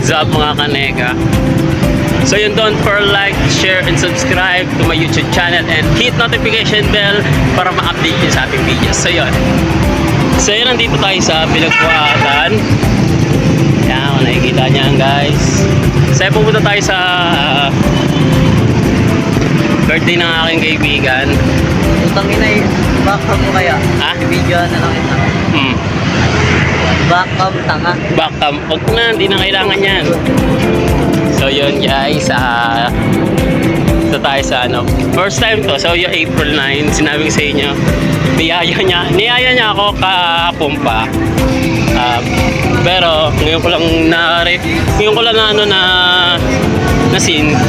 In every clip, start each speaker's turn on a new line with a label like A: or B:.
A: What's up mga kaneka? So yun, don't for like, share, and subscribe to my YouTube channel and hit notification bell para ma-update nyo sa ating videos. So yun. So yun, nandito tayo sa Pinagbuhatan. Yan, kung nakikita nyo yan guys. So yun, pupunta tayo sa birthday ng aking kaibigan.
B: Utang ina eh, backcam mo kaya?
A: Ha?
B: Video na lang ito. Backcam tanga.
A: Backcam, huwag na, hindi na kailangan yan. So yun guys, ito tayo sa ano, first time to, so yung April 9, sinabi ko sa inyo, niyaya niya ako kahapon pa. Pero ngayon ko lang na scene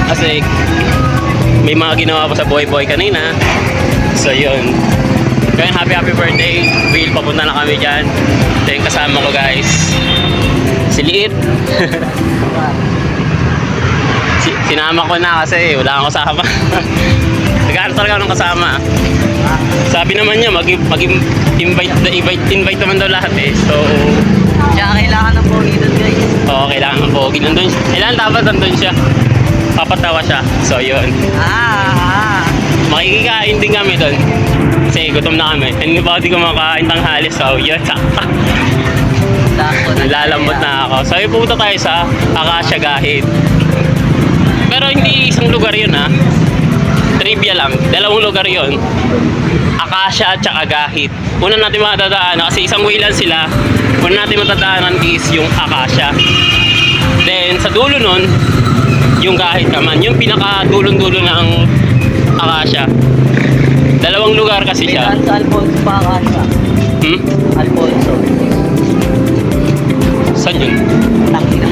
A: kasi may mga ginawa pa sa boy kanina. So yun, kaya happy birthday Will, papunta na kami dyan. Ito yung kasama ko guys, si Liit. Sinama ko na kasi wala akong kasama. Nagano talaga ng kasama. Sabi naman niya invite naman daw lahat eh. So
B: Tsaka kailangan ng pogi doon guys.
A: oo, kailangan ng pogi. Kailangan dapat nandun siya. Papatawa siya. So yun, makikikain din kami doon kasi gutom na kami. Hindi ba di ko makakain tanghali. So yun, sakta. Nalalambot na ako. So yun, pupunta tayo sa Acacia Gahit. Pero hindi isang lugar yun ha. Trivia lang. Dalawang lugar yun. Acacia at saka Gahit. Una natin matadaanan kasi isang way lang sila. Una natin matadaanan is yung Acacia. Then sa dulo nun, yung Gahit naman. Yung pinaka-dulong-dulo ng Acacia. Dalawang lugar kasi siya.
B: Sa Alfonso pa Acacia. Alfonso.
A: Saan yun?
B: Tangina.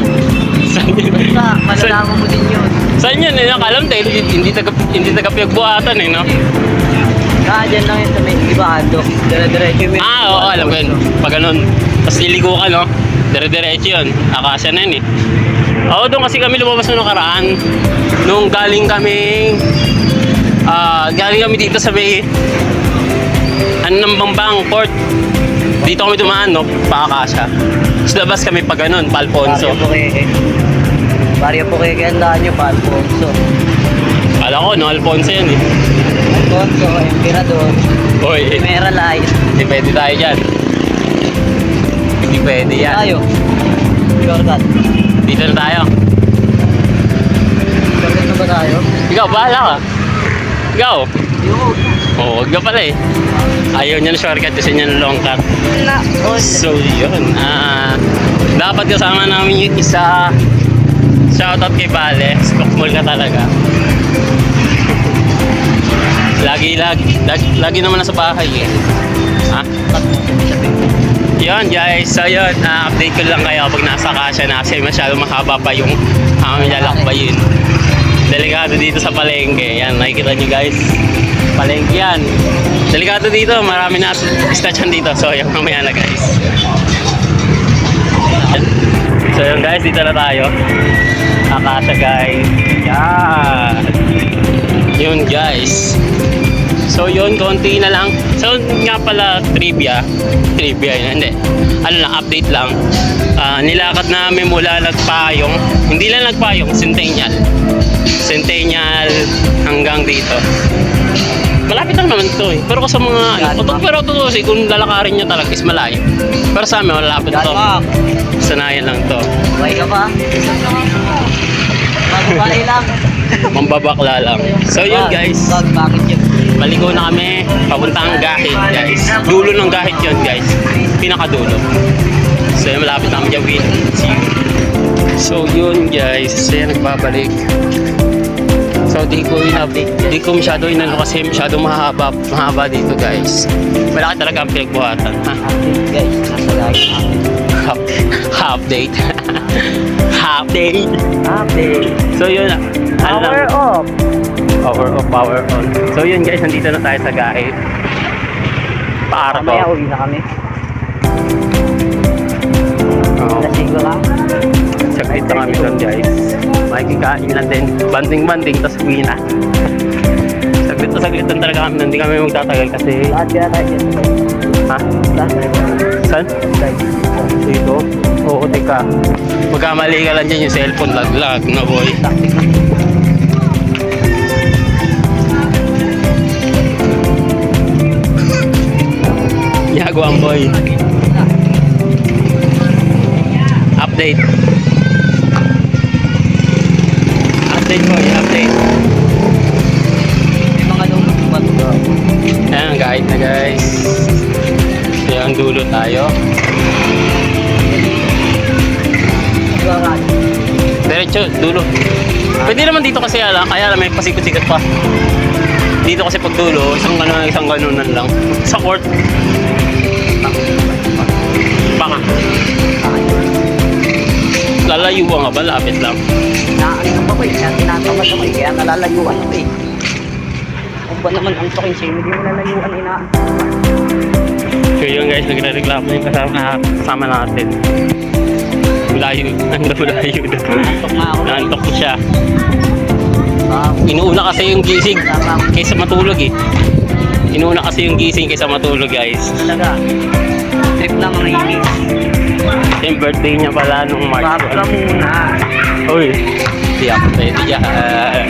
A: Saan yun?
B: Basta, malalaman mo din yun.
A: Saan yun eh? Nakalam tayo. Hindi taga Pinagbuhatan eh, no?
B: Dyan lang yun sa may ibado. Dire-diretso yun.
A: Oo, alam ko yun. Pag ganun, tapos liligo ka, no? Dire-diretso yun. Acacia na yun eh. Oo, doon kasi kami lumabas na nakaraan. Nung galing kami dito sa may ng Bambang Port. Dito kami dumaan, no? Pa Acacia. Tapos labas kami pa ganun, pa Alfonso.
B: Barrio Puqueque, ang daan nyo pa Alfonso.
A: Alam ko, no? Alfonso yan eh.
B: Alfonso, Emperador,
A: Hoy,
B: Primera Line.
A: hindi pwede tayo dyan. Hindi pwede yan.
B: Tayo. Jordan.
A: Dito na tayo.
B: Jordan na ba tayo?
A: Ikaw, bahala ka. Ikaw.
B: Yun.
A: Oo, wag ka pala eh. Ayaw niya na shortcut, kasi niya na long cut.
B: Na.
A: So yun, dapat kasama namin yung isa. Shoutout kay Vale, Stockmall ka talaga. Lagi naman nasa bahay eh. Ha? Yun guys, so yun, update ko lang kayo pag nasa Acacia na kasi masyado mahaba pa yung aming lalakbayin. Delikado dito sa palengke, yan, nakikita nyo guys. Palengke yan. Delikado dito, marami na station dito. So yun, mamaya na guys. So yun guys, dito na tayo. Acacia guys. Yan. Yun guys. So yun, konti na lang. So nga pala, trivia yun, hindi. Ano lang, update lang. Nilakad namin mula Nagpayong. Hindi lang Nagpayong, Centennial hanggang dito. Malapit lang naman ito eh. Pero sa mga pero ito kasi kung lalakarin nyo talaga is malayo. Pero sa amin, malapit ito. Sanayan lang to.
B: Buhay ka pa? Babae lang.
A: Mambabakla lang. So yun guys,
B: Bakit yun?
A: maligo na kami. Papuntang Gahit guys. Dulo ng Gahit yun guys. Pinakadulo. So yun, malapit na kami dyan. See you. So yun guys, so yan, nagbabalik. So di ko masyado inano kasi masyado mahaba dito guys. Malaki talaga ang Pinagbuhatan. Ha?
B: Guys, nasa lagi.
A: Update. So yun,
B: Power off.
A: Power on. So yun guys, nandito na tayo sa Gahit. Paara to.
B: Mamaya uwi na kami. Lasing ko lang.
A: Saglit na kami doon guys. Makikikain lang din. Banding, tapos uwi na. Saglit lang talaga kami. Hindi kami magtatagal kasi...
B: Lahat kaya tayo dito.
A: Ha?
B: Lahat tayo.
A: Saan? Dito? Oo, teka. Magkamali ka lang dyan yung cellphone laglag na boy. Ginagawa ang boy. Update. Update boy, update.
B: May mga lumot ba ito?
A: Ayan, kahit na guys. Ayan, dulo tayo. Diretso, dulo. Pwede naman dito kasi kaya lang may pasikot-sikot pa. Dito kasi pag dulo, isang ganunan lang. Sa court. Baka. Lalayo nga ba? Lapit lang.
B: Naaano pa ko eh. Kaya tinatamad ako eh. Kaya nalalayuan ako eh. Kung ba naman ang tokin siya, hindi mo nalayuan ina.
A: So yun guys, nagre-reklamo yung kasama natin. Layo. Ang layo doon.
B: Antok nga ako.
A: Naantok ko siya. Inuuna kasi yung gising kaysa matulog eh. Inuuna kasi yung gising kaysa matulog guys.
B: Talaga. Trip lang ang ibig.
A: Yung birthday niya pala nung March
B: Babra
A: 1.
B: muna.
A: Uy, di ako pwede dyan.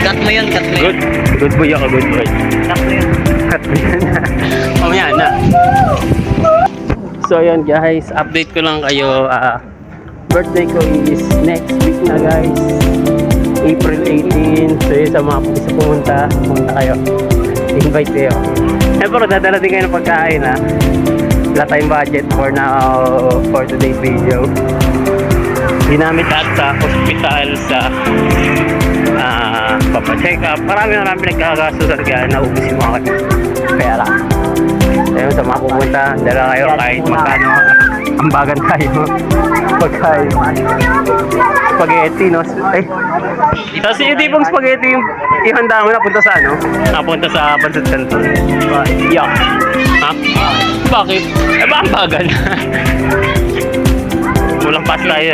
B: Cut mo yun, cut mo yun.
A: Good boy ako, good boy.
B: Cut mo yun.
A: Cut mo yan. Mamaya na. So yun guys, update ko lang kayo. Birthday ko is next week na guys. April 18. So yun sa mga gusto pumunta kayo. Invite kayo. Pero dadala din kayo ng pagkain ha. Wala tayong budget for now for today's video. Ginamit lahat sa hospital, sa papacheck up. Marami nagkakasusan kaya naubos yung mga kaya lang. Ayun, sa mga pupunta, dala kayo kahit magkano ambagan tayo. Pagkain. Spaghetti, no? Ay. Tapos yung tipong spaghetti yung ihanda mo napunta sa ano? Napunta sa Pansat Canton. Yeah. Ha? Bakit? Eh ba ambagan? Walang pass tayo.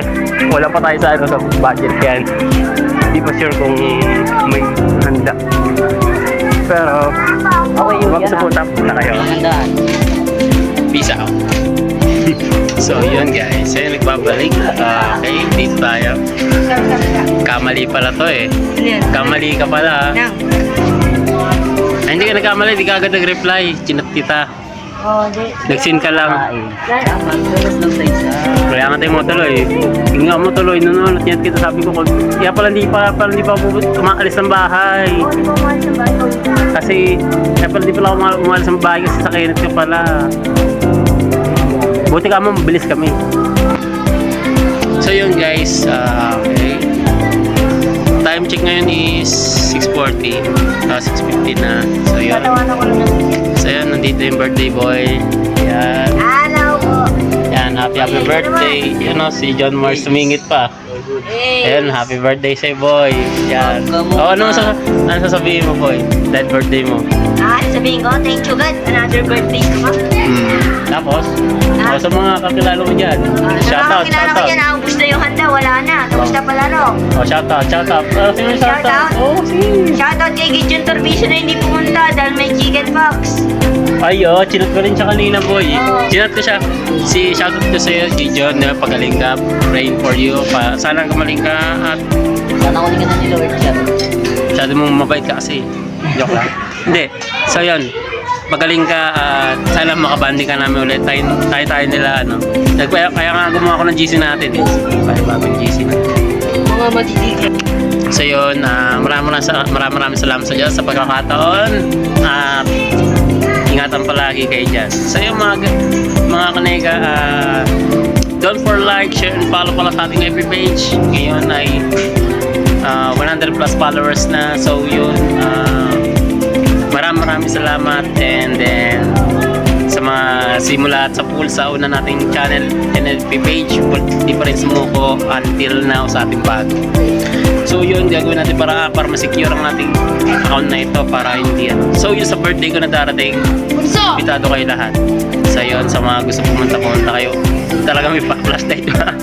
A: Wala pa tayo sa ano sa budget yan. Hindi pa sure kung may handa. Pero
B: Okay yun yan.
A: magsupunta na kayo.
B: Handaan.
A: Peace out. So yun guys, ayun nagbabalik. Okay, dito tayo. Kamali pala to eh. Kamali ka pala. Ay, hindi ka nagkamali, hindi ka agad nag-reply. Chinat kita.
B: Oh, di.
A: Nag-send ka lang.
B: Magtulos lang sa isa.
A: Kaya nga tayo mo tuloy. Hindi nga mo tuloy. Noon, chinat kita, sabi ko, kaya pala hindi pa umaalis ng bahay. Kasi, kaya pala hindi pala ako umalis ng bahay kasi sa kinit ka pala. Buti ka mo, mabilis kami. So yun guys, okay. Time check ngayon is 6:40. 6:50 na. So yun. So yun, nandito yung birthday boy. Yan.
C: Hello po.
A: Yan, happy birthday. Yan o, si John Mars tumingit pa. Ayan, happy birthday sa'yo boy. Yan. Oh, ano sasabihin mo boy? Dahil birthday mo.
C: Sabihin ko, thank you God. Another birthday ko ba?
A: Tapos, sa mga kakilala mo dyan. Shoutout,
C: Nakakilala ko dyan, naubos na yung handa. Wala na. Tapos na pala no.
A: Oh, shoutout. Sino yung shoutout?
C: Shoutout?
A: Oh, si.
C: Shoutout kay Gideon Torbiso na hindi pumunta dahil may chicken pox.
A: Ay, chinat ko rin siya kanina, boy.
C: Oo.
A: Chinat ko siya. Shoutout ko sa'yo, si John, na pagaling ka. Praying for you. Sana gumaling ka at
B: Sana ko ka na ni Lord siya.
A: masyado mong mabait ka kasi. Joke lang. Hindi. So, yun. Magaling ka at sana makabanding ka namin ulit. Tayo nila, ano. Kaya nga gumawa ko ng GC natin. Kaya bagong GC na.
B: Mga matitigan.
A: So yun, maraming salamat sa Diyos sa pagkakataon. Ingatan palagi kayo dyan. So yun mga kanega, don't for like, share, and follow pala sa ating FB page. Ngayon ay 100 plus followers na. So yun, maraming salamat. And then sa mga simula at sa pool sa una nating channel and FB page, di pa rin sumuko until now sa ating bago. So yun, gagawin natin para masecure ang ating account na ito para hindi yan. So yun, sa birthday ko na darating, invitado kayo lahat. So yun, sa mga gusto pumunta kayo. Talaga may flashlight ba?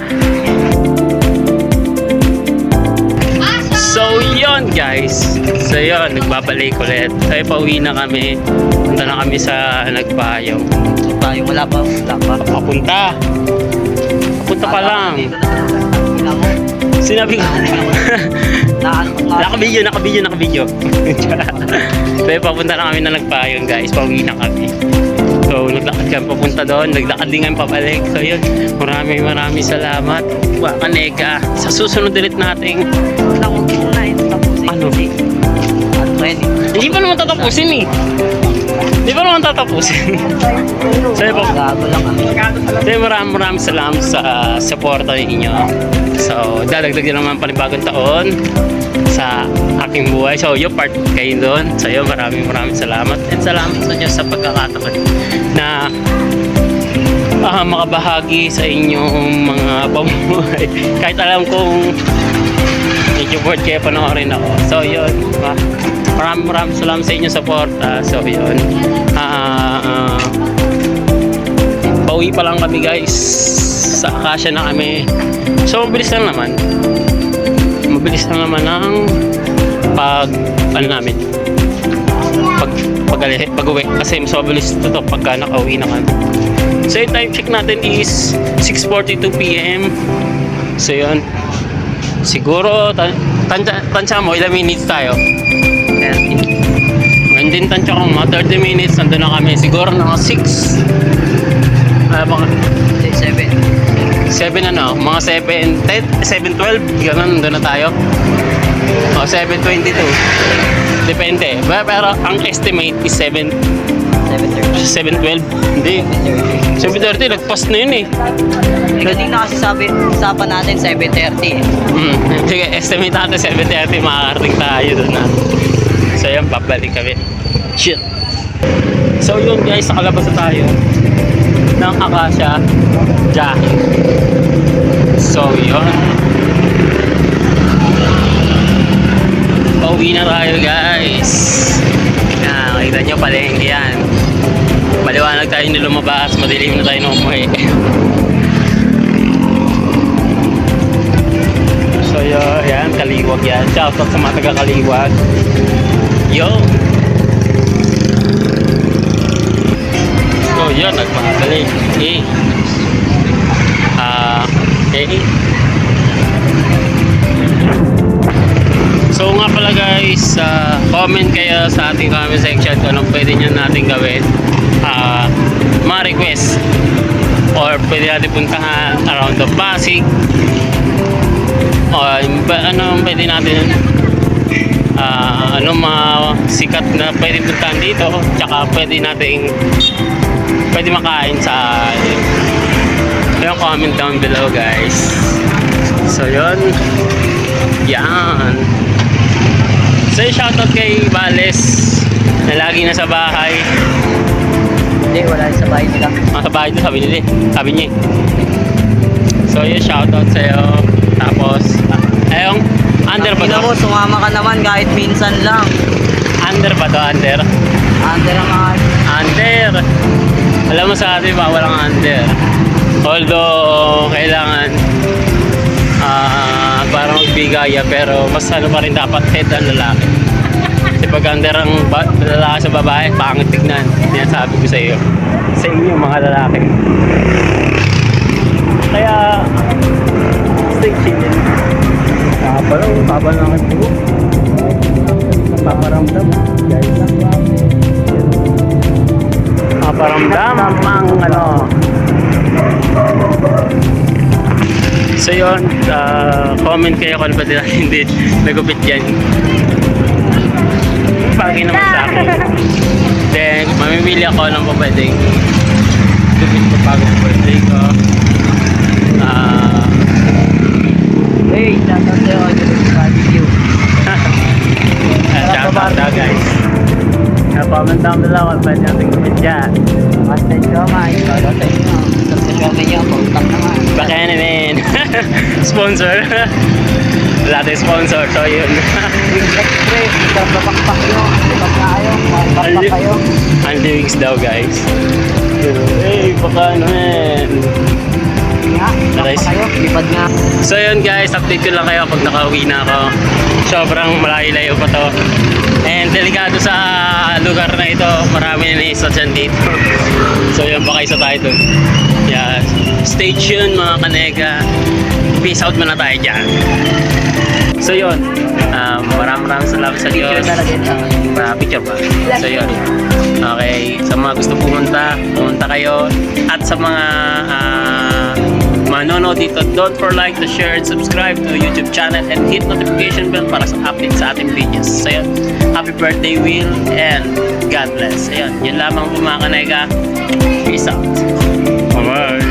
A: So yun guys. So yun, nagbabalik ulit. Ay, pauwi na kami. Punta na kami sa Nagbayaw.
B: So tayo, wala pa.
A: Papunta pumunta pa lang.
B: Dito na ina mo.
A: Sinabi ko. Naka-video. Pero papunta na kami na nagpayong guys. Pauwi na kami. So, naglakad kami papunta doon. Naglakad din kami pabalik. So, yun. Maraming salamat. Kaneka. Sa susunod ulit nating
B: Huwag mo na ito tapusin.
A: Ano?
B: At 20.
A: hindi pa naman tatapusin eh. Hindi pa naman tatapusin. Sa'yo po.
B: Gago lang
A: Sa'yo maraming salamat sa supporta ninyo. So, dadagdag din naman panibagong taon sa aking buhay. So, yung part kayo doon. Sa'yo maraming salamat. And salamat sa Diyos sa pagkakataon na makabahagi sa inyong mga pamumuhay. Kahit alam kong medyo bored kayo, panoorin ako. So, yun. Maraming salamat sa inyong suporta. So, yun. Pauwi pa lang kami guys. Sa Acacia na kami. So, mabilis lang naman ang pag-uwi. Kasi mas mabilis ito pagka nakauwi na kami. So, yung time check natin is 6:42 PM. So, yun. Siguro, tansya mo, ilang minutes tayo?
B: 30.
A: And then tansya ko mga 30 minutes, nandun na kami. Siguro mga 6. Mga
B: 7.
A: 7 ano, mga 7:12, gano'n, nandun na tayo. O, 7:22. Depende. Pero ang estimate is
B: 7:30.
A: 7:12. Hindi. 7:30, nagpas na yun eh.
B: Kanina kasi usapan natin 7:30.
A: Sige, estimate natin 7:30, makakarating tayo doon na. So yan, babalik kami. Shit. So yun guys, nakalabas na tayo ng Acacia Jahe. So yun. Pauwi na tayo guys. Nakita nyo palengke yan. Maliwanag tayo na lumabas, madilim na tayo na umuwi. So yan, Kaliwag yan. Shoutout sa mga taga-Kaliwag. Yo! So yun, nagpapalik. So nga pala guys, comment kayo sa ating comment section kung anong pwede nyo natin gawin. Mga request or pwede natin puntahan around the Pasig, o ano pwede natin ano mga sikat na pwede puntahan dito, tsaka pwede makain sa yung comment down below guys. So yun yan. So shoutout kay Vales na lagi na sa bahay.
B: Hindi, wala sa bahay nila.
A: Sa bahay ito, sabi niya. So yun, shoutout sa'yo. Tapos ayong under ba
B: Tingnan
A: to?
B: mo, sumama ka naman kahit minsan lang.
A: Under ba to? Under?
B: Under ang mga...
A: Under! Alam mo sa atin ba, walang under. Although kailangan parang magbigaya, pero mas ano pa rin dapat head ang lalaki. Kasi pag under ang lalaki sa babae, pangit tignan. Yan sabi ko sa iyo. Sa inyo mga lalaki. Kaya stay chill. Kapal lang ang tubo. Paparamdam. Guys lang ba? Paparamdam ang ano. So yun, comment kayo kung pwede natin din nagupit yan. Bagay naman sa akin. Then, mamimili ako ng pwedeng gupit ko bago birthday ko.
B: Hey, shoutout sa'yo kay Julius Barbecue.
A: Shoutout daw guys. Comment down below kung pwede natin gupit yan.
B: Basta yung siomay, shoutout sa inyo. Sa siomay niyo, pautang naman.
A: Baka yan naman. Sponsor. Wala tayong sponsor. So yun.
B: Express, sarap na pakpak nyo. Ipag na kayo, pakpak kayo.
A: Ang lyrics daw guys. Hey, baka naman.
B: Nga, pakpak kayo, lipad nga.
A: So yun guys, update ko lang kayo pag nakauwi na ako. Sobrang malayo-layo pa to. And delikado sa lugar na ito. Marami na isa dyan dito. So yun, baka isa tayo dun. Yeah. Stay tuned mga kanega. Peace out muna tayo dyan. So yun, maraming salamat sa Diyos. Picture ba? So yun. Okay, sa mga gusto pumunta kayo. At sa mga manonood dito, don't forget to share and subscribe to YouTube channel and hit notification bell para sa update sa ating videos. So yun, happy birthday Will and God bless. Ayun, yun lamang po mga kanega. Peace out. Bye-bye.